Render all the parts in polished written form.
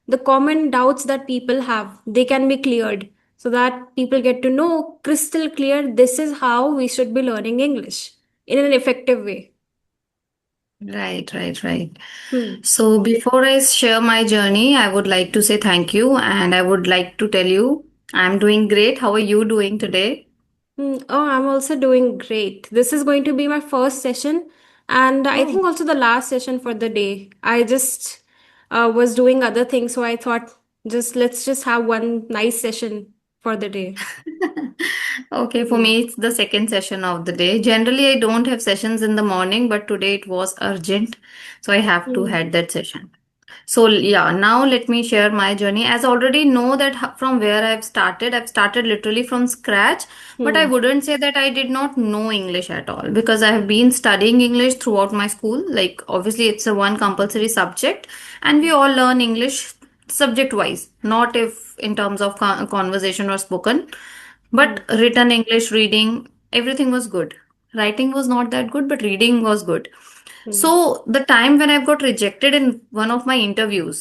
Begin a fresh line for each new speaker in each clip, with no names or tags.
the common doubts that people have, they can be cleared so that people get to know crystal clear this is how we should be learning English in an effective way.
Right, right, right.
Hmm.
So before I share my journey, I would like to say thank you and I would like to tell you I'm doing great. How are you doing today?
Oh, I'm also doing great. This is going to be my first session, and I
Oh.
think also the last session for the day. I just was doing other things, so I thought just let's just have one nice session for the day.
Okay, for
Hmm.
me, it's the second session of the day. Generally, I don't have sessions in the morning, but today it was urgent, so I have to
Hmm.
head that session. So yeah, now let me share my journey. As I already know that from where I've started literally from scratch, but I
Hmm.
wouldn't say that I did not know English at all because I have been studying English throughout my school. Like obviously it's a one compulsory subject and we all learn English subject wise, not if in terms of conversation or spoken,
Hmm.
but written English, reading, everything was good. Writing was not that good, but reading was good.
Hmm.
So the time when I got rejected in one of my interviews,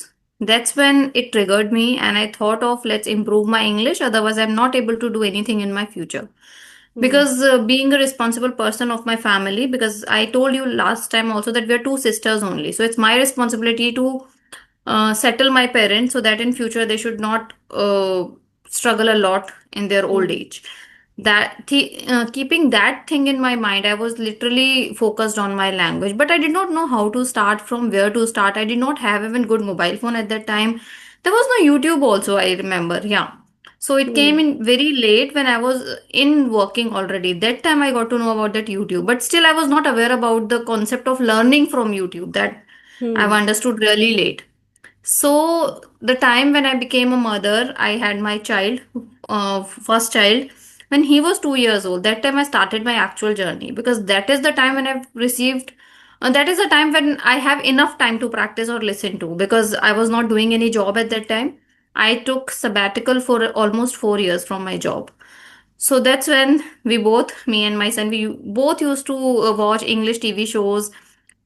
that's when it triggered me and I thought of let's improve my English, otherwise I'm not able to do anything in my future.
Hmm.
Because being a responsible person of my family, because I told you last time also that we are two sisters only, so it's my responsibility to settle my parents so that in future they should not struggle a lot in their old
Hmm.
age. Keeping that thing in my mind, I was literally focused on my language, but I did not know how to start, from where to start. I did not have even good mobile phone at that time. There was no YouTube also, I remember. Yeah, so it came
Hmm.
in very late when I was in working already. That time I got to know about that YouTube, but still I was not aware about the concept of learning from YouTube. That I've
Hmm.
understood really late. So the time when I became a mother, I had my child, first child, when he was 2 years old. That time I started my actual journey because that is the time when I've received. That is the time when I have enough time to practice or listen to because I was not doing any job at that time. I took sabbatical for almost 4 years from my job. So that's when we both, me and my son, we both used to watch English TV shows,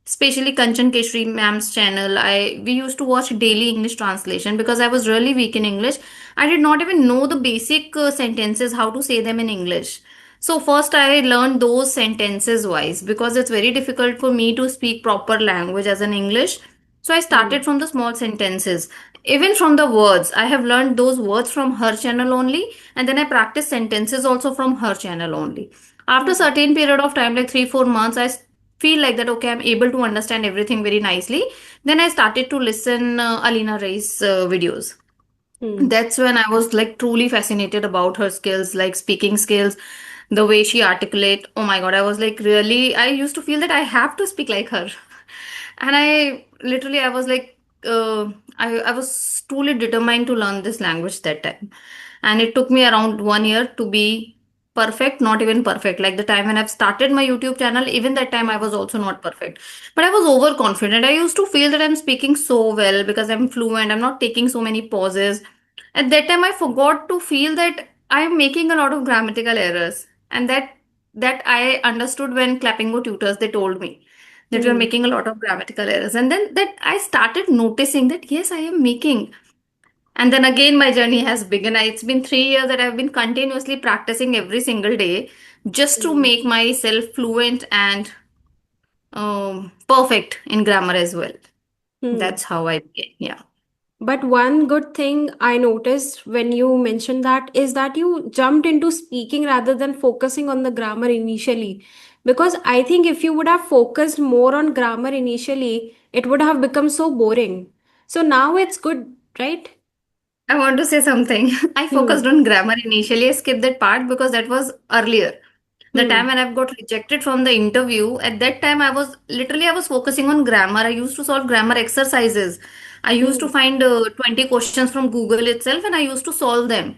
especially Kanchan Keshri ma'am's channel. We used to watch daily English translation because I was really weak in English. I did not even know the basic sentences, how to say them in English. So first I learned those sentences wise because it's very difficult for me to speak proper language as an English. So I
Hmm.
started from the small sentences. Even from the words, I have learned those words from her channel only, and then I practice sentences also from her channel only. After
Hmm.
certain period of time, like 3 4 months, I feel like that okay, I'm able to understand everything very nicely. Then I started to listen Alina Ray's videos.
Hmm.
That's when I was like truly fascinated about her skills, like speaking skills, the way she articulate. Oh my god, I was like really, I used to feel that I have to speak like her. And I literally, I was like, I was truly determined to learn this language that time. And it took me around 1 year to be perfect, not even perfect. Like the time when I've started my YouTube channel, even that time I was also not perfect. But I was overconfident. I used to feel that I'm speaking so well because I'm fluent, I'm not taking so many pauses. At that time, I forgot to feel that I am making a lot of grammatical errors. And that I understood when Clappingo tutors, they told me that we are
Hmm.
making a lot of grammatical errors. And then that I started noticing that yes, I am making. And then again, my journey has begun. It's been 3 years that I've been continuously practicing every single day just to
Hmm.
make myself fluent and perfect in grammar as well.
Hmm.
That's how I began. Yeah.
But one good thing I noticed when you mentioned that is that you jumped into speaking rather than focusing on the grammar initially. Because I think if you would have focused more on grammar initially, it would have become so boring. So now it's good, right?
I want to say something. I focused
Hmm.
on grammar initially. I skipped that part because that was earlier. The time
Hmm.
when I've got rejected from the interview, at that time I was focusing on grammar. I used to solve grammar exercises. I used to
Hmm.
find 20 questions from Google itself and I used to solve them.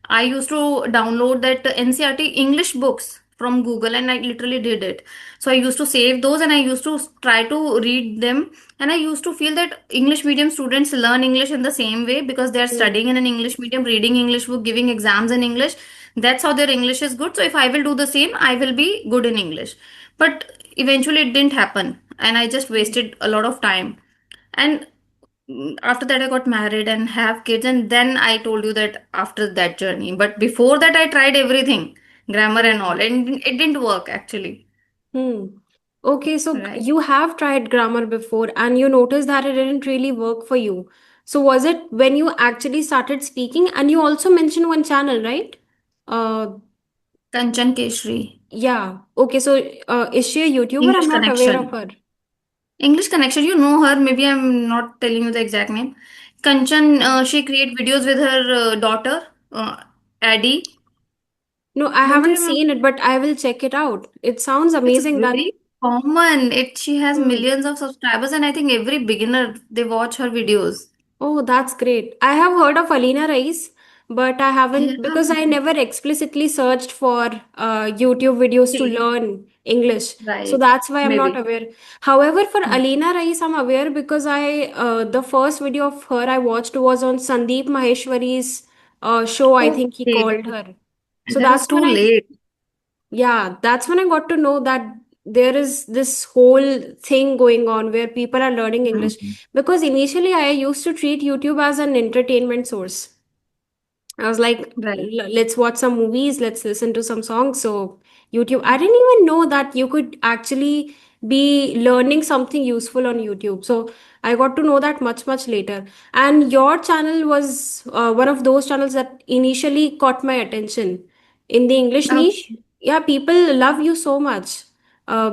I used to download that NCRT English books from Google and I literally did it. So I used to save those and I used to try to read them. And I used to feel that English medium students learn English in the same way because they are
Hmm.
studying in an English medium, reading English book, giving exams in English. That's how their English is good. So if I will do the same, I will be good in English. But eventually it didn't happen. And I just
Hmm.
wasted a lot of time. And After that I got married and have kids, and then I told you that after that journey. But before that I tried everything, grammar and all,
Hmm.
and it didn't work actually.
Hmm. Okay, so
Right.
you have tried grammar before and you noticed that it didn't really work for you. So was it when you actually started speaking? And you also mentioned one channel, right? Uh,
Kanchan Keshri.
yeah. Okay, so is she a YouTuber? I'm
English
not aware of
Connection.
her.
English Connection, you know her. Maybe I'm not telling you the exact name. Kanchan, she create videos with her daughter, Addie.
No, I
Don't you
haven't
remember?
seen it, but I will check it out. It sounds
It's
amazing
very
then.
common. She has
Hmm.
millions of subscribers, and I think every beginner they watch her videos.
Oh, that's great. I have heard of Alina Rice, but I
Yeah.
haven't because I never explicitly searched for YouTube videos to
See,
learn English. So
right.
that's why I'm not
Maybe.
aware. However, for
Hmm.
Alina Rice, I'm aware because the first video of her I watched was on Sandeep Maheshwari's show, I think he
Okay.
called her. So
That was
that's when
too
I
late.
yeah, that's when I got to know that there is this whole thing going on where people are learning English.
Mhm.
Because initially I used to treat YouTube as an entertainment source. I was like,
Right.
Let's watch some movies, let's listen to some songs." So, YouTube, I didn't even know that you could actually be learning something useful on YouTube. So, I got to know that much, much later. And your channel was one of those channels that initially caught my attention in the English niche.
Okay.
Yeah, people love you so much.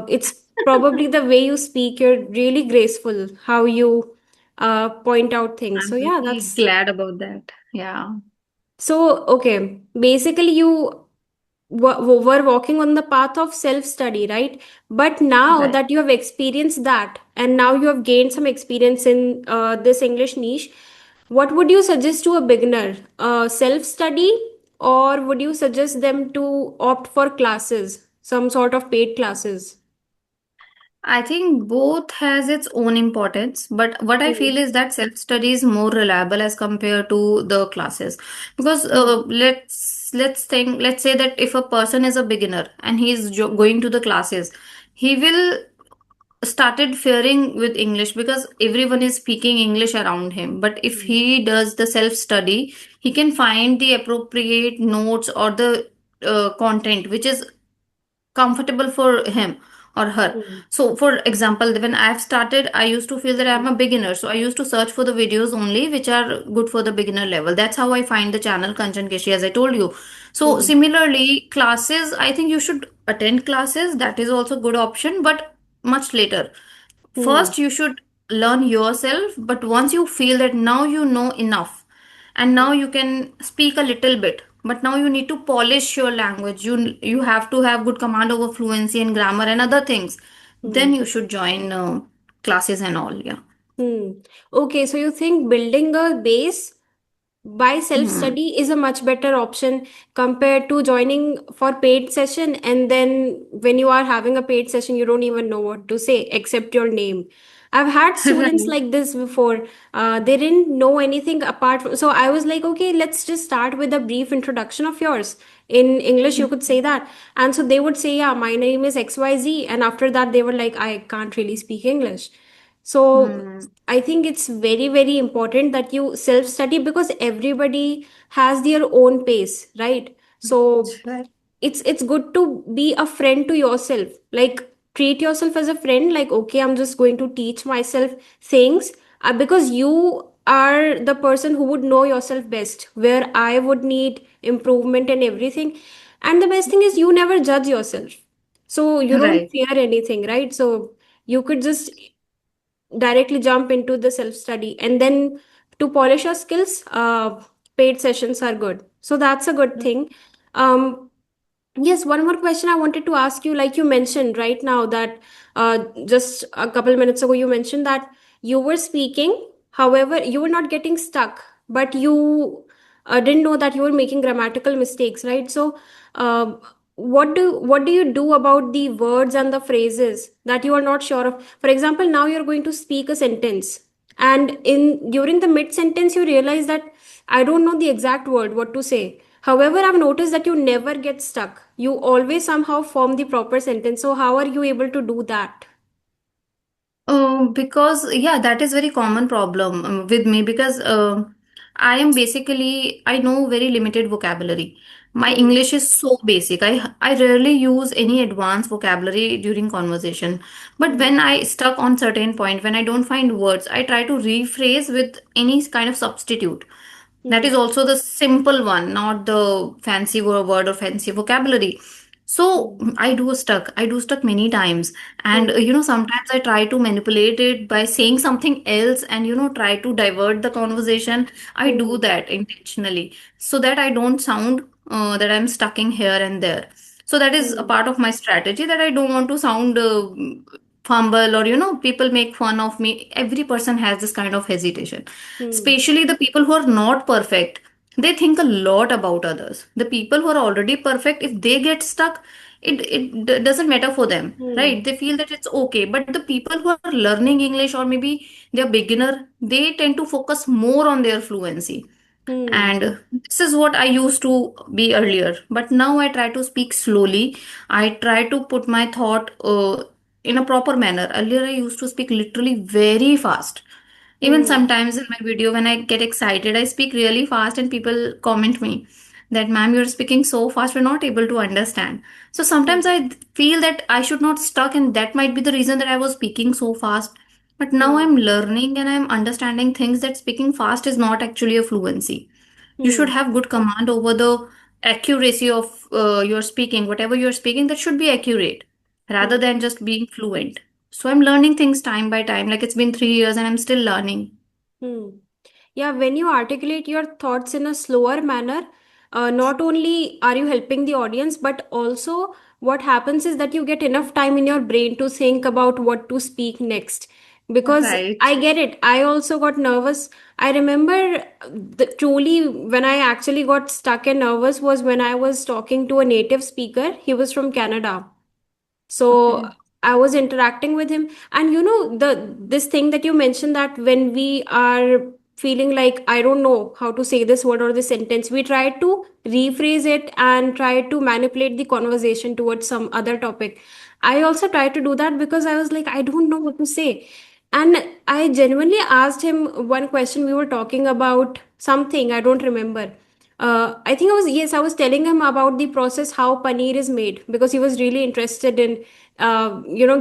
It's probably the way you speak, you're really graceful, how you point out things.
I'm
So, yeah,
really
that's
glad about that. Yeah.
so, okay, basically, you were walking on the path of self study, right? But now
Right.
that you have experienced that, and now you have gained some experience in this English niche, what would you suggest to a beginner? Self study, or would you suggest them to opt for classes, some sort of paid classes?
I think both has its own importance, but what I feel
Hmm.
is that self-study is more reliable as compared to the classes. Because
Hmm.
let's say that if a person is a beginner and he's going to the classes, he will started fearing with English because everyone is speaking English around him. But if
Hmm.
he does the self-study, he can find the appropriate notes or the content which is comfortable for him or her.
Hmm.
So, for example, when I've started, I used to feel that I'm
Hmm.
a beginner. So, I used to search for the videos only which are good for the beginner level. That's how I find the channel Kanchan Keshi, as I told you. So,
Hmm.
similarly, classes, I think you should attend classes. That is also good option, but much later.
Hmm.
First, you should learn yourself, but once you feel that now you know enough and now you can speak a little bit, but now you need to polish your language. You have to have good command over fluency and grammar and other things. Then
Hmm.
you should join classes and all. Yeah.
Hmm. Okay, so you think building a base by self
Hmm.
study is a much better option compared to joining for paid session, and then when you are having a paid session you don't even know what to say except your name. I've had students
Right.
like this before. They didn't know anything apart from, so I was like, okay, let's just start with a brief introduction of yours in English, you could say that. And so they would say, yeah, my name is XYZ, and after that they were like, I can't really speak English. So
Hmm.
I think it's very, very important that you self study because everybody has their own pace, right? So
Right.
it's good to be a friend to yourself. Like treat yourself as a friend. Like okay, I'm just going to teach myself things because you are the person who would know yourself best. Where I would need improvement and everything. And the best thing is you never judge yourself. So you don't
Right.
fear anything, right? So you could just directly jump into the self study, and then to polish your skills paid sessions are good, so that's a good thing. um Yes, one more question I wanted to ask you. Like you mentioned right now that just a couple minutes ago, you mentioned that you were speaking, however, you were not getting stuck, but you didn't know that you were making grammatical mistakes, right? So, what do you do about the words and the phrases that you are not sure of? For example, now you're going to speak a sentence, and in during the mid sentence, you realize that I don't know the exact word, what to say. However, I've noticed that you never get stuck. You always somehow form the proper sentence. So, how are you able to do that?
Because yeah, that is very common problem with me because I am basically I know very limited vocabulary. My
Hmm.
English is so basic. I rarely use any advanced vocabulary during conversation. But
Hmm.
when I stuck on certain point, when I don't find words, I try to rephrase with any kind of substitute. That is
Hmm.
also the simple one, not the fancy word or fancy vocabulary. So
Hmm.
I do stuck many times. And
Hmm.
sometimes I try to manipulate it by saying something else and try to divert the conversation. I do
Hmm.
that intentionally so that I don't sound that I'm stuck in here and there. So that is a
Hmm.
part of my strategy, that I don't want to sound fumble, or people make fun of me. Every person has this kind of hesitation,
Hmm.
especially the people who are not perfect. They think a lot about others. The people who are already perfect, if they get stuck, it doesn't matter for them,
Hmm.
right? They feel that it's okay. But the people who are learning English, or maybe they're beginner, they tend to focus more on their fluency.
Hmm.
And this is what I used to be earlier, but now I try to speak slowly. I try to put my thought in a proper manner. Earlier I used to speak literally very fast. Even
Hmm.
sometimes in my video, when I get excited, I speak really fast and people comment me that, ma'am, you're speaking so fast, we're not able to understand. So sometimes
Hmm.
I feel that I should not stuck, and that might be the reason that I was speaking so fast. But now
Hmm.
I'm learning and I'm understanding things, that speaking fast is not actually a fluency. You should
Hmm.
have good command over the accuracy of your speaking. Whatever you're speaking, that should be accurate rather
Hmm.
than just being fluent. So I'm learning things time by time. Like, it's been 3 years and I'm still learning.
Hmm. Yeah, when you articulate your thoughts in a slower manner, not only are you helping the audience, but also what happens is that you get enough time in your brain to think about what to speak next. Because
Right.
I get it, I also got nervous. I remember truly when I actually got stuck and nervous was when I was talking to a native speaker. He was from Canada, so
Okay.
I was interacting with him. And this thing that you mentioned, that when we are feeling like I don't know how to say this word or this sentence, we try to rephrase it and try to manipulate the conversation towards some other topic. I also tried to do that because I was like, I don't know what to say. And I genuinely asked him one question. We were talking about something, I don't remember. I think I was telling him about the process, how paneer is made, because he was really interested in,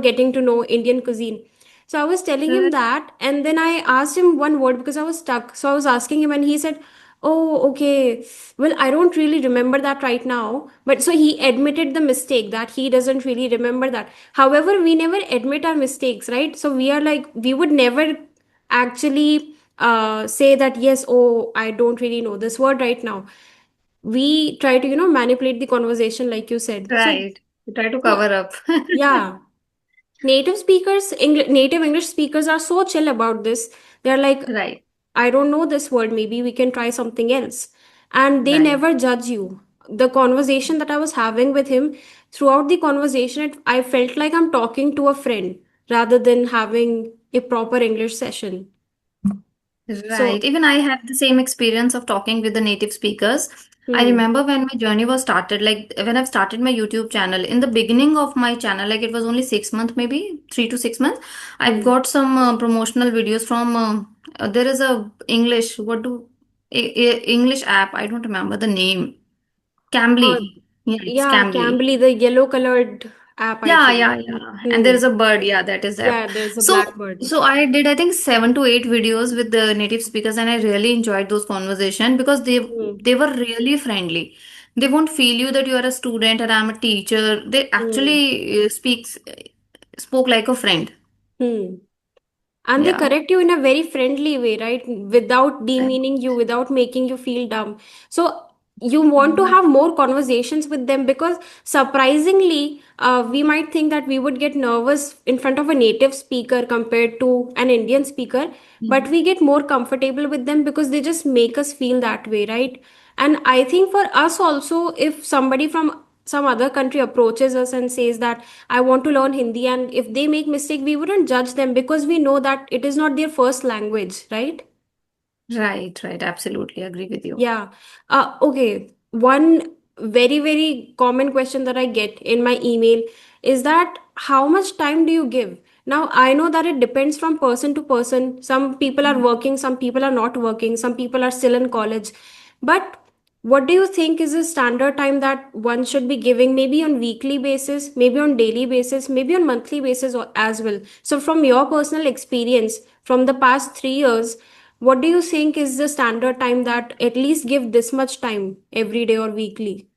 getting to know Indian cuisine. So I was telling him
Right.
that, and then I asked him one word because I was stuck. So I was asking him, and he said, "Oh, okay. Well, I don't really remember that right now." But so he admitted the mistake that he doesn't really remember that. However, we never admit our mistakes, right? So we are like, we would never actually say that, yes, oh, I don't really know this word right now. We try to, manipulate the conversation, like you said. So,
Right. You try to
so
cover up.
yeah, native English speakers are so chill about this. They're like,
Right.
I don't know this word, maybe we can try something else. And they
Right.
never judge you. The conversation that I was having with him, throughout the conversation, I felt like I'm talking to a friend rather than having a proper English session.
Right.
So,
Even I had the same experience of talking with the native speakers. I
hmm,
remember when my journey was started, like when I've started my YouTube channel, in the beginning of my channel, like it was only 6 months, maybe 3 to 6 months, I've
hmm.
got some promotional videos from, there is a English, English app. I don't remember the name.
Uh,
Cambly. Yeah, it's
yeah,
Cambly.
Cambly, the yellow colored app, I
Yeah,
think.
yeah, yeah. And there
Hmm.
is a bird. Yeah, that is the app.
Yeah, there's a
So,
blackbird.
so I did, I think, 7 to 8 videos with the native speakers, and I really enjoyed those conversations because they
Hmm.
they were really friendly. They won't feel you that you are a student and I'm a teacher. They
Hmm.
actually spoke like a friend.
Hmm. And they
Yeah.
correct you in a very friendly way, right? Without
Right.
demeaning you, without making you feel dumb. So you want to
Mhm.
have more conversations with them, because surprisingly, we might think that we would get nervous in front of a native speaker compared to an Indian speaker, but
Mhm.
we get more comfortable with them because they just make us feel that way, right? And I think for us also, if somebody from some other country approaches us and says that I want to learn Hindi, and if they make mistake, we wouldn't judge them because we know that it is not their first language, right?
Right, right. Absolutely agree with you.
Yeah. Okay. One very, very common question that I get in my email is that how much time do you give? Now, I know that it depends from person to person. Some people are working, some people are not working, some people are still in college. But what do you think is the standard time that one should be giving, maybe on weekly basis, maybe on daily basis, maybe on monthly basis as well? So, from your personal experience from the past 3 years, what do you think is the standard time that at least give this much time every day or weekly?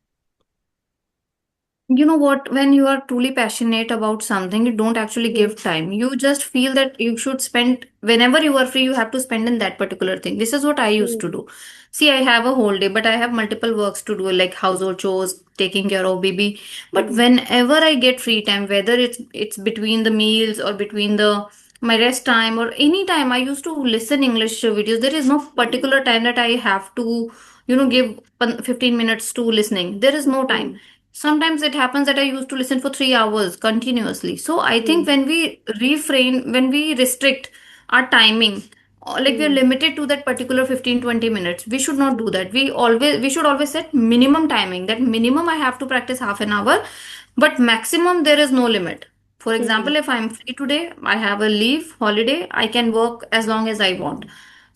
You know what? When you are truly passionate about something, you don't actually
Hmm.
give time. You just feel that you should spend whenever you are free, you have to spend in that particular thing. This is what I used to
Hmm.
do. See, I have a whole day, but I have multiple works to do, like household chores, taking care of baby. But
Hmm.
whenever I get free time, whether it's between the meals or between the my rest time or any time, I used to listen English videos. There is no particular time that I have to, give 15 minutes to listening. There is no time.
Hmm.
Sometimes it happens that I used to listen for 3 hours continuously. So I think
Hmm.
when we refrain, when we restrict our timing, like we are
Hmm.
limited to that particular 15-20 minutes, we should not do that. We should always set minimum timing. That minimum I have to practice half an hour, but maximum there is no limit. For
Hmm.
example, if I'm free today, I have a leave holiday, I can work as long as I want.
Hmm.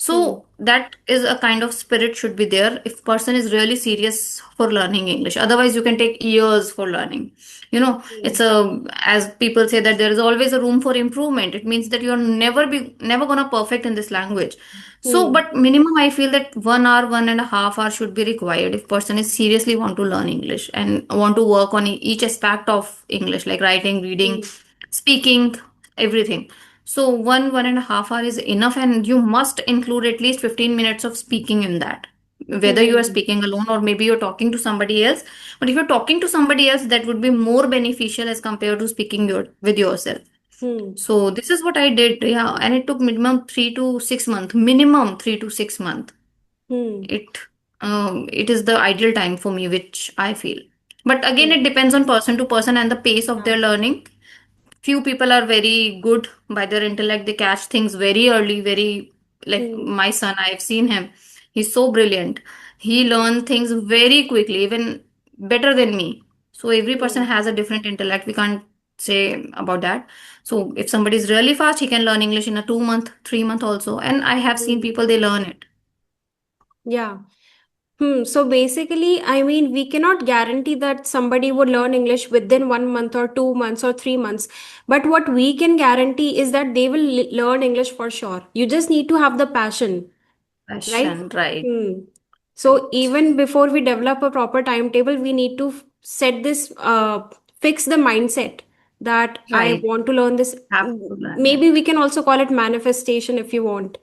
So that is a kind of spirit should be there if person is really serious for learning English. Otherwise, you can take years for learning. It's
Hmm.
a as people say that there is always a room for improvement. It means that you're never gonna perfect in this language. So,
Hmm.
but minimum I feel that 1 hour, 1.5 hours should be required if person is seriously want to learn English and want to work on each aspect of English, like writing, reading,
Hmm.
speaking, everything. So 1.5 hour is enough, and you must include at least 15 minutes of speaking in that. Whether you are
Hmm.
speaking alone or maybe you're talking to somebody else. But if you're talking to somebody else, that would be more beneficial as compared to speaking with yourself.
Hmm.
So this is what I did, yeah, and it took minimum 3 to 6 months, minimum 3 to 6 months.
Hmm.
It is the ideal time for me, which I feel. But again,
Hmm.
it depends on person to person and the pace of
Yeah.
their learning. Few people are very good by their intellect. They catch things very early, very like
Hmm.
my son, I've seen him. He's so brilliant. He learns things very quickly, even better than me. So every person
Hmm.
has a different intellect. We can't say about that. So if somebody is really fast, he can learn English in a 2 month, 3 month also. And I have seen
Hmm.
people, they learn it.
Yeah. So basically, I mean, we cannot guarantee that somebody would learn English within 1 month or 2 months or 3 months. But what we can guarantee is that they will learn English for sure. You just need to have the passion, right?
Passion, right,
Hmm. So
right.
even before we develop a proper timetable, we need to set this, fix the mindset that I
Right.
want to learn this.
Have to learn it.
Maybe we can also call it manifestation if you want.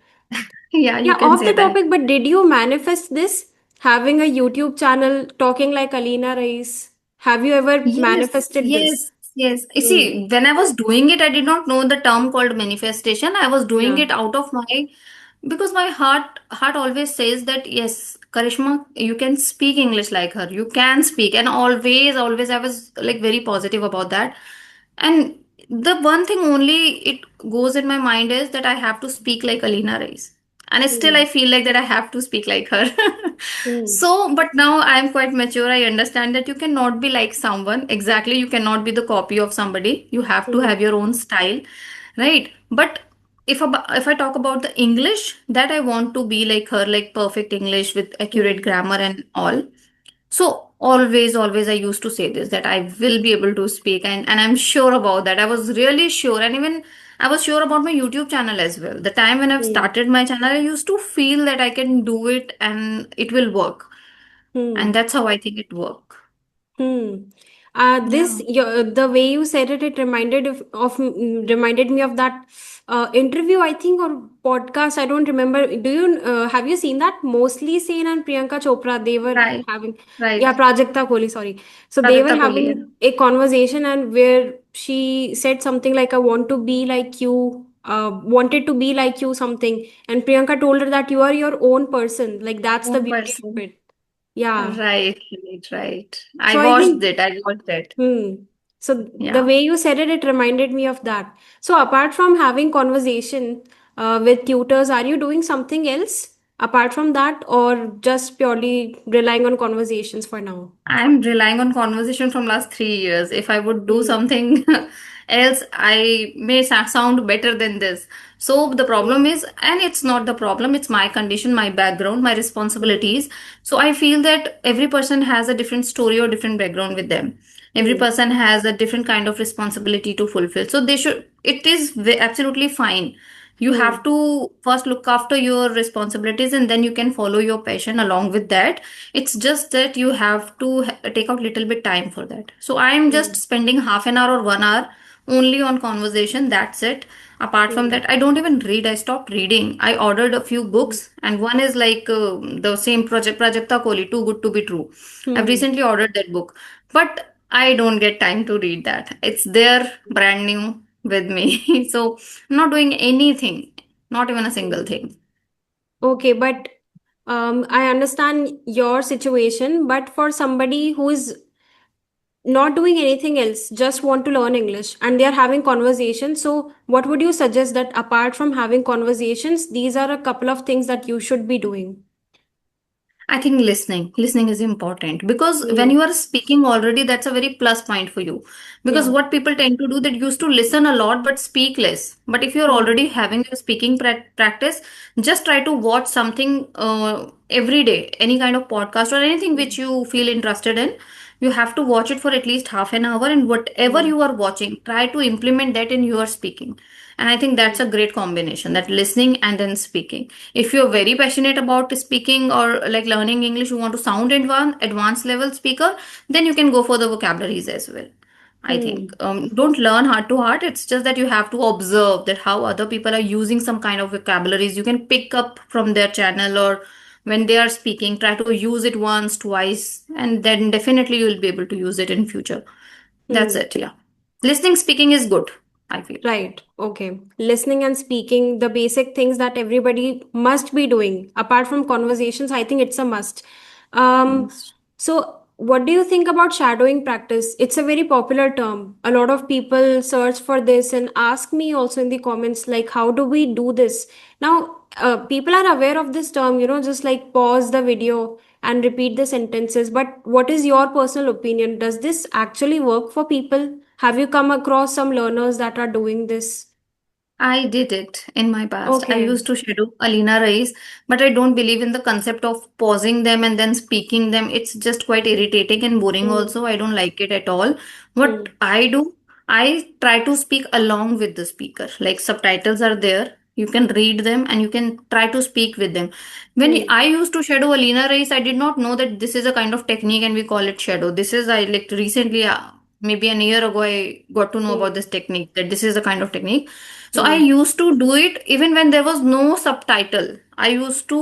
Yeah,
Yeah,
you can
off
say
the
that.
topic, but did you manifest this? Having a YouTube channel, talking like Alina Rais. Have you ever
Yes,
manifested this?
yes, yes. You
Hmm.
see, when I was doing it, I did not know the term called manifestation. I was doing
Yeah.
it out of my because my heart always says that yes, Karishma, you can speak English like her. You can speak, and always, I was like very positive about that. And the one thing only it goes in my mind is that I have to speak like Alina Rais. And still, I
Hmm.
feel like that I have to speak like her.
Hmm.
So, but now I'm quite mature. I understand that you cannot be like someone. Exactly, you cannot be the copy of somebody. You have to
Hmm.
have your own style, right? But if I talk about the English, that I want to be like her, like perfect English with accurate
Hmm.
grammar and all. So always I used to say this that I will be able to speak, and I'm sure about that. I was really sure, and even I was sure about my YouTube channel as well. The time when I've
Hmm.
started my channel, I used to feel that I can do it and it will work. And
Hmm.
that's how I think it work.
Hmm.
Yeah.
The way you said it, it reminded me of that interview, I think, or podcast. I don't remember. Have you seen that? Mostly Sen and Priyanka Chopra, they were
Right.
having,
Right.
yeah, Prajakta Kohli, sorry. So they were
Prajakta Kohli. Yeah.
having a conversation, and where she said something like, "I want to be like you." Wanted to be like you, something, and Priyanka told her that you are your own person. Like that's the
One
beauty of
person.
it. Yeah.
Right. Right. Right. I
So I
watched
think.
it. I watched it.
Hmm. So the
Yeah.
way you said it, it reminded me of that. So apart from having conversation with tutors, are you doing something else apart from that, or just purely relying on conversations for now?
I'm relying on conversation from last 3 years. If I would do
Hmm.
something else I may sound better than this. So the problem is, and it's not the problem, it's my condition, my background, my
Hmm.
responsibilities. So I feel that every person has a different story or different background with them. Every
Hmm.
person has a different kind of responsibility to fulfill. So they should, it is absolutely fine. You have
Hmm.
to first look after your responsibilities and then you can follow your passion along with that. It's just that you have to take out little bit time for that. So I am just
Hmm.
spending half an hour or 1 hour only on conversation. That's it. Apart from
Hmm.
that, I don't even read. I stopped reading. I ordered a few
Hmm.
books, and one is like the same project, Prajakta Koli, Too Good to Be True. I've
Hmm.
recently ordered that book, but I don't get time to read that. It's there, brand new with me. So I'm not doing anything, not even a single
Hmm.
thing.
Okay, but I understand your situation, but for somebody who's not doing anything else, just want to learn English and they are having conversations, so what would you suggest that apart from having conversations, these are a couple of things that you should be doing?
I think listening is important because when
Hmm.
you are speaking already, that's a very plus point for you. Because
Yeah.
what people tend to do, that used to listen a lot but speak less. But if you're
Hmm.
already having your speaking practice, just try to watch something every day, any kind of podcast or anything which
Hmm.
you feel interested in. You have to watch it for at least half an hour, and whatever
Hmm.
you are watching, try to implement that in your speaking. And I think
Hmm.
that's a great combination, that listening and then speaking. If you're very passionate about speaking or like learning English, you want to sound advanced level speaker, then you can go for the vocabularies as well. I think
Hmm.
don't learn heart to heart. It's just that you have to observe that how other people are using some kind of vocabularies. You can pick up from their channel, or when they are speaking, try to use it once, twice, and then definitely you will be able to use it in future. That's
Hmm.
it. Yeah, listening, speaking is good, I feel.
Right. Okay. Listening and speaking, the basic things that everybody must be doing. Apart from conversations, I think it's a must. Um,
Yes.
so what do you think about shadowing practice? It's a very popular term. A lot of people search for this and ask me also in the comments, like, how do we do this? Now, people are aware of this term, just like pause the video and repeat the sentences. But what is your personal opinion? Does this actually work for people? Have you come across some learners that are doing this?
I did it in my past. I
Okay.
used to shadow Alina Rais, but I don't believe in the concept of pausing them and then speaking them. It's just quite irritating and boring
Hmm.
also. I don't like it at all. What
Hmm.
I do, I try to speak along with the speaker. Like subtitles are there. You can read them and you can try to speak with them. When
Hmm.
I used to shadow Alina Rais, I did not know that this is a kind of technique and we call it shadow. This is, I like recently, maybe an year ago, I got to know about
Hmm.
this technique, that this is a kind of technique. So I
Hmm.
used to do it even when there was no subtitle. I used to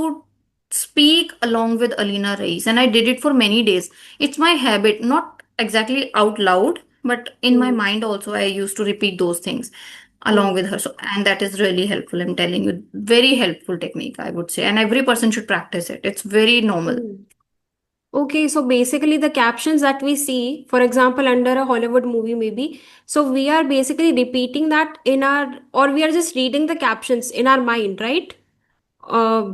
speak along with Alina Reis, and I did it for many days. It's my habit, not exactly out loud, but in my
Hmm.
mind also I used to repeat those things along
Hmm.
with her. So, and that is really helpful. I'm telling you, very helpful technique, I would say. And every person should practice it. It's very normal.
Hmm. Okay, so basically the captions that we see, for example, under a Hollywood movie, maybe, so we are basically repeating that in our, or we are just reading the captions in our mind, right? Uh,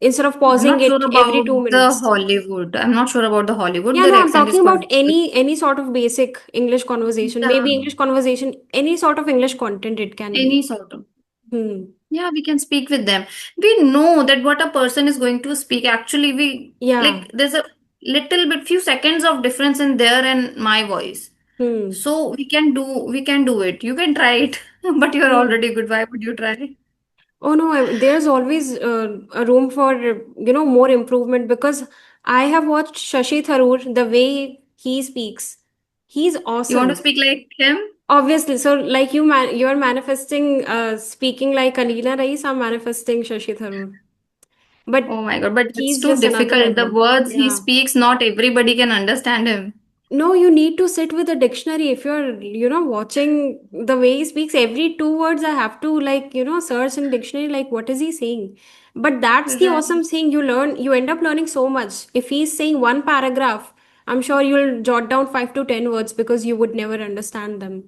Instead of
I'm
pausing
not sure
it every
about
two
the
minutes.
Hollywood. I'm not sure about the Hollywood.
Yeah,
Their
no, I'm
accent is
talking
quite
about any sort of basic English conversation,
yeah,
maybe English conversation, any sort of English content it can be.
any sort of.
Hmm.
Yeah, we can speak with them. We know that what a person is going to speak. Actually, we
Yeah.
like there's a little bit, few seconds of difference in their and my voice.
Hmm.
So we can do it. You can try it, but you're
Hmm.
already good. Why would you try?
Oh no, there's always a room for, more improvement because I have watched Shashi Tharoor, the way he speaks. He's
You want to
awesome.
speak like him?
Obviously, so like you're manifesting speaking like Alina Rais, I'm manifesting Shashi Tharoor. But
Oh my God, but it's
he's
too
just another
difficult. The
level.
words he
Yeah.
speaks, not everybody can understand him.
No, you need to sit with a dictionary. If you're, watching the way he speaks, every two words I have to like, search in dictionary, like what is he saying? But that's the
Right.
awesome thing. You end up learning so much. If he's saying one paragraph, I'm sure you'll jot down 5 to 10 words because you would never understand them.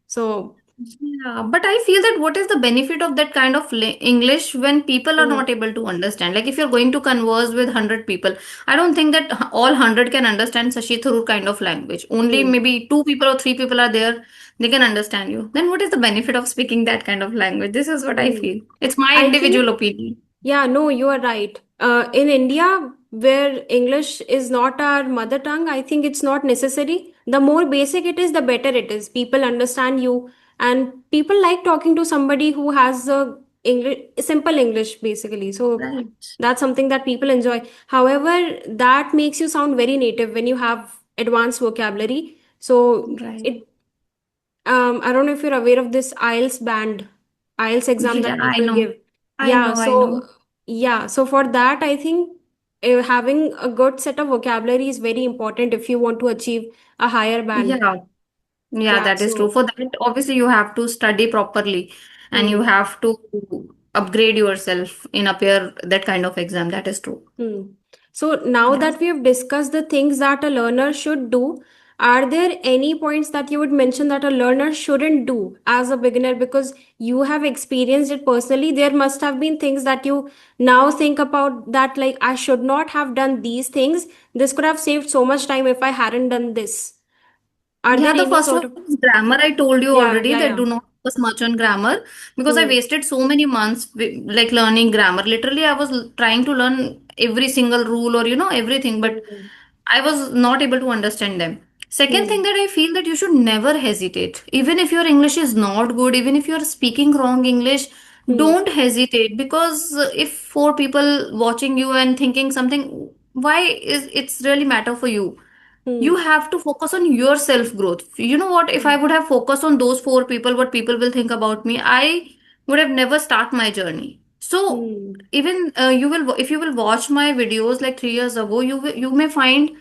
So,
Yeah, but I feel that what is the benefit of that kind of English when people are
Hmm.
not able to understand? Like if you're going to converse with 100 people, I don't think that all 100 can understand Sashi Tharoor kind of language. Only
Hmm.
maybe two people or three people are there, they can understand you. Then what is the benefit of speaking that kind of language? This is what I
Hmm.
feel. It's my
I think,
individual opinion.
yeah, no, you are right. In India, where English is not our mother tongue, I think it's not necessary. The more basic it is, the better it is. People understand you, and people like talking to somebody who has a English, simple English, basically. So
Right.
that's something that people enjoy. However, that makes you sound very native when you have advanced vocabulary. So
Right.
it I don't know if you're aware of this IELTS band, IELTS exam
Yeah,
that
I
people
know.
give.
I
Yeah,
know, I know.
so for that, I think having a good set of vocabulary is very important if you want to achieve a higher band.
Yeah, yeah,
Yeah,
that is true.
so
For that, obviously, you have to study properly and you
hmm.
have to upgrade yourself in appear that kind of exam. That is true.
Hmm. So now
Yeah.
that we have discussed the things that a learner should do, are there any points that you would mention that a learner shouldn't do as a beginner? Because you have experienced it personally, there must have been things that you now think about that, like, I should not have done these things. This could have saved so much time if I hadn't done this. Are
Yeah,
there
the
any
first one
sort of,
is grammar. I told you
yeah,
already
yeah,
that
yeah.
do not focus much on grammar because I
Hmm.
wasted so many months like learning grammar. Literally, I was trying to learn every single rule or everything, but
Hmm.
I was not able to understand them. Second thing
Hmm.
that I feel that you should never hesitate. Even if your English is not good, even if you are speaking wrong English,
Hmm.
don't hesitate because if four people watching you and thinking something, why is it's really matter for you? You
Hmm.
have to focus on your self growth. You know what? If I
Hmm.
would have focused on those four people, what people will think about me, I would have never start my journey. So
Hmm.
even you will, if you will watch my videos like 3 years ago, you may find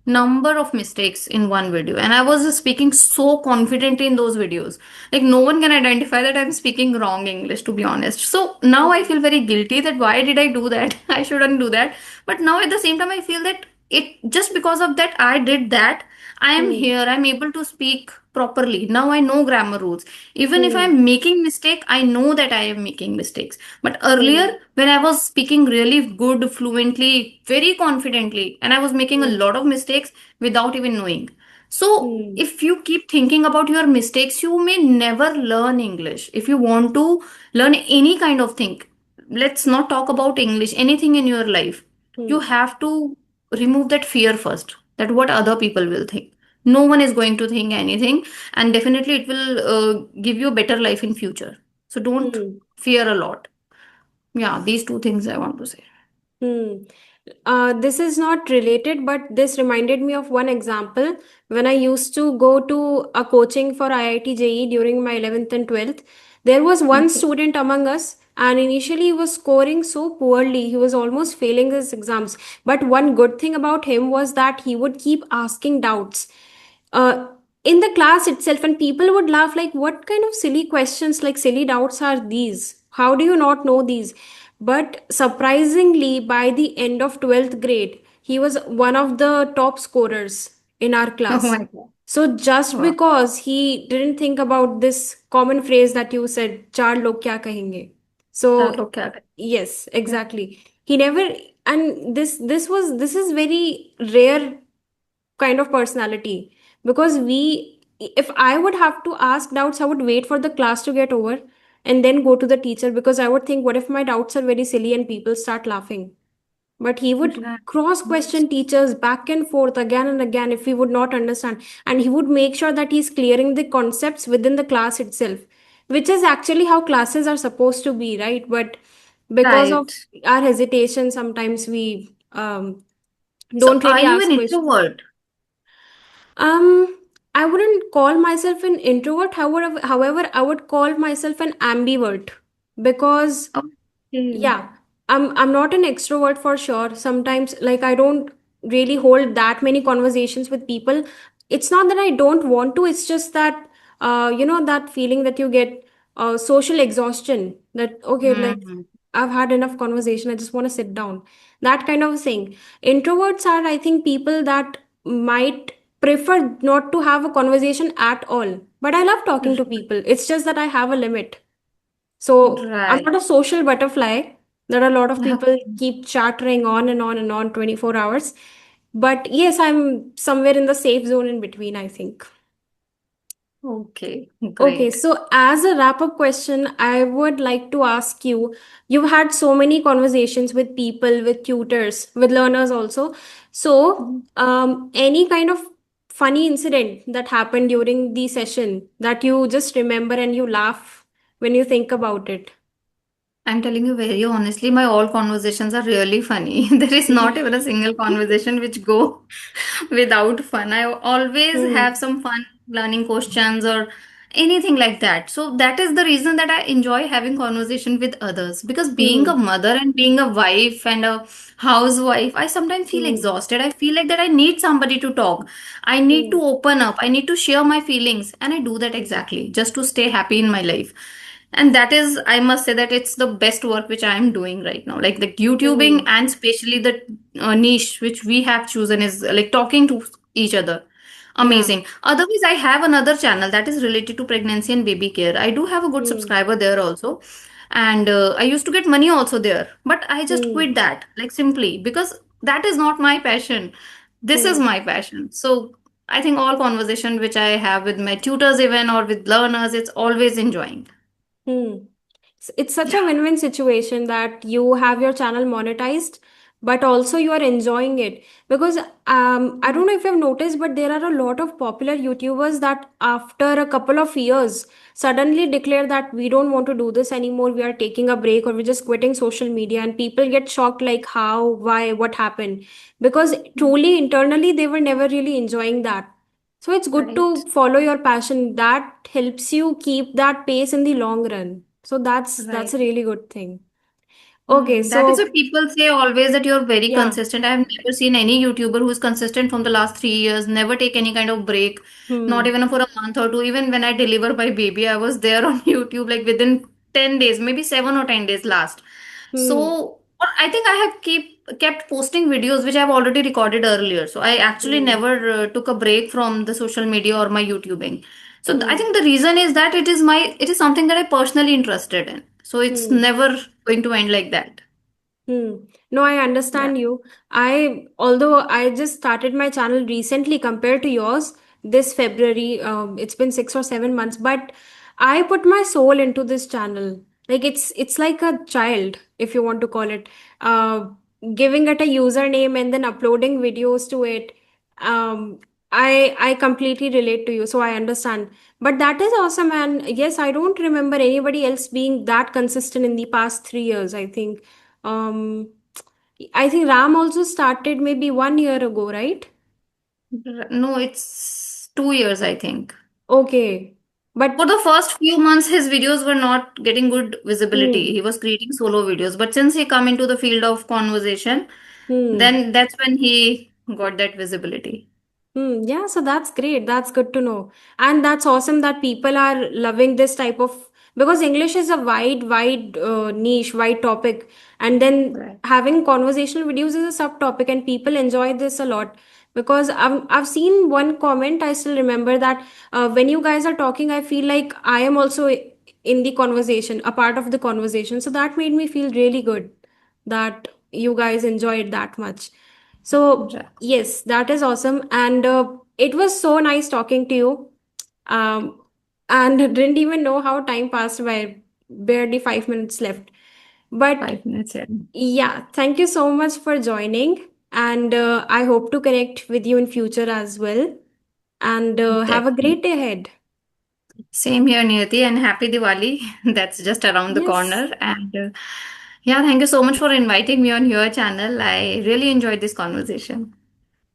number of mistakes in one video, and I was speaking so confidently in those videos. Like no one can identify that I'm speaking wrong English, to be honest. So now I
Hmm.
feel very guilty that why did I do that? I shouldn't do that. But now at the same time, I feel that it just because of that I did that, I am
Hmm.
here, I'm able to speak properly. Now I know grammar rules. Even if
Hmm.
I'm making mistake, I know that I am making mistakes. But earlier
Hmm.
when I was speaking really good fluently, very confidently, and I was making a
Hmm.
lot of mistakes without even knowing. So
Hmm.
if you keep thinking about your mistakes, you may never learn English. If you want to learn any kind of thing, let's not talk about English, anything in your life, you
Hmm.
have to remove that fear first, that what other people will think. No one is going to think anything, and definitely it will give you a better life in future. So don't
Hmm.
fear a lot. Yeah, these two things I want to say.
Hmm. This is not related, but this reminded me of one example. When I used to go to a coaching for IIT JEE during my 11th and 12th, there was one
Okay.
student among us, and initially he was scoring so poorly. He was almost failing his exams. But one good thing about him was that he would keep asking doubts. Uh, in the class itself, and people would laugh like, what kind of silly questions, like silly doubts are these? How do you not know these? But surprisingly, by the end of 12th grade, he was one of the top scorers in our
Oh
class.
my God.
So just
Wow.
because he didn't think about this common phrase that you said, "चार लोग क्या कहेंगे?"
चार
So
लोग क्या करें?
yes,
Yeah.
exactly. He never, and this is very rare kind of personality, because we, if I would have to ask doubts, I would wait for the class to get over and then go to the teacher, because I would think, what if my doubts are very silly and people start laughing? But he would
Right.
cross question teachers back and forth again and again if he would not understand, and he would make sure that he's clearing the concepts within the class itself, which is actually how classes are supposed to be, right? But because of
Right.
our hesitation, sometimes we
So
don't
are
really
you an
ask questions.
introvert?
I wouldn't call myself an introvert. However, I would call myself an ambivert, because
Okay.
yeah, I'm not an extrovert for sure. Sometimes, like, I don't really hold that many conversations with people. It's not that I don't want to. It's just that that feeling that you get, social exhaustion. That okay, like,
Hmm.
I've had enough conversation. I just want to sit down. That kind of thing. Introverts are, I think, people that might. prefer not to have a conversation at all. But I love talking to people. It's just that I have a limit. So I'm
Right.
not a social butterfly. There are a lot of people keep chattering on and on and on 24 hours. But yes, I'm somewhere in the safe zone in between, I think.
Okay,
Okay,
great.
so as a wrap up question, I would like to ask you, you've had so many conversations with people, with tutors, with learners also. So,
Mhm.
any kind of funny incident that happened during the session that you just remember and you laugh when you think about it?
I'm telling you very honestly, my all conversations are really funny. There is not even a single conversation which go without fun. I always
Hmm.
have some fun learning questions or anything like that. So that is the reason that I enjoy having conversation with others, because being a
Hmm.
mother and being a wife and a housewife, I sometimes feel
Hmm.
exhausted. I feel like that I need somebody to talk. I need
Hmm.
to open up. I need to share my feelings, and I do that exactly just to stay happy in my life. And that is, I must say that it's the best work which I am doing right now, like the YouTubing,
Hmm.
and especially the niche which we have chosen is like talking to each other.
Yeah.
Amazing. Otherwise, I have another channel that is related to pregnancy and baby care. I do have a good
Hmm.
subscriber there also, and I used to get money also there, but I just
Hmm.
quit that, like simply because that is not my passion. This is
Hmm.
my passion. So I think all conversation which I have with my tutors even or with learners, it's always enjoying.
Hmm. It's such a
Yeah.
win-win situation that you have your channel monetized, but also you are enjoying it. Because I don't know if you've noticed, but there are a lot of popular YouTubers that after a couple of years suddenly declare that we don't want to do this anymore, we are taking a break, or we're just quitting social media, and people get shocked like how, why, what happened? Because truly internally they were never really enjoying that. So it's good
Right.
to follow your passion. That helps you keep that pace in the long run. So that's a
Right.
really good thing. Okay,
That is why
so
people say always that you're very
yeah.
consistent. I have never seen any YouTuber who's consistent from the last 3 years, never take any kind of break, not
Hmm.
even for a month or two. Even when I deliver my baby, I was there on YouTube like within 10 days, maybe 7 or 10 days last.
Hmm.
So or I think I have kept posting videos which I've already recorded earlier. So I actually
Hmm.
never took a break from the social media or my YouTubing. So I
Hmm.
think the reason is that it is something that I personally interested in. So it's
Hmm.
never going to end like that.
Hmm. No, I
Yeah.
understand you. Although I just started my channel recently compared to yours this February, it's been 6 or 7 months, but I put my soul into this channel. Like it's like a child, if you want to call it. Uh, Giving it a username and then uploading videos to it. Um, I completely relate to you, so I understand. But that is awesome, and yes, I don't remember anybody else being that consistent in the past 3 years, I think. um, I think Ram also started maybe 1 year ago, right?
No, it's 2 years, I think.
Okay.
For
But
the first few months, his videos were not getting good visibility.
hmm,
He was creating solo videos. But since he come into the field of conversation,
hmm.
then that's when he got that visibility.
Hmm, yeah, so that's great. That's good to know. And that's awesome that people are loving this type of, because English is a wide niche, wide topic. And then
Right.
having conversational videos is a subtopic, and people enjoy this a lot. Because I've seen one comment, I still remember that when you guys are talking, I feel like I am also in the conversation, a part of the conversation. So that made me feel really good that you guys enjoy it that much. So,
Right.
yes, that is awesome. And it was so nice talking to you. Um, and didn't even know how time passed by, barely 5 minutes left. But
5 minutes in.
yeah, thank you so much for joining. And I hope to connect with you in future as well. And have a
Definitely.
great day ahead.
Same here, Niyati, and happy Diwali. That's just around the
Yes.
corner. And yeah, thank you so much for inviting me on your channel. I really enjoyed this conversation.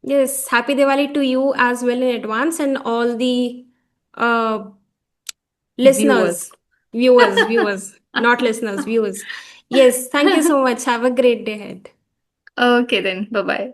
Yes. Happy Diwali to you as well in advance and all the uh,
Viewers.
listeners, viewers, not listeners, viewers. Yes, thank you so much. Have a great day ahead.
Okay, then. Bye bye.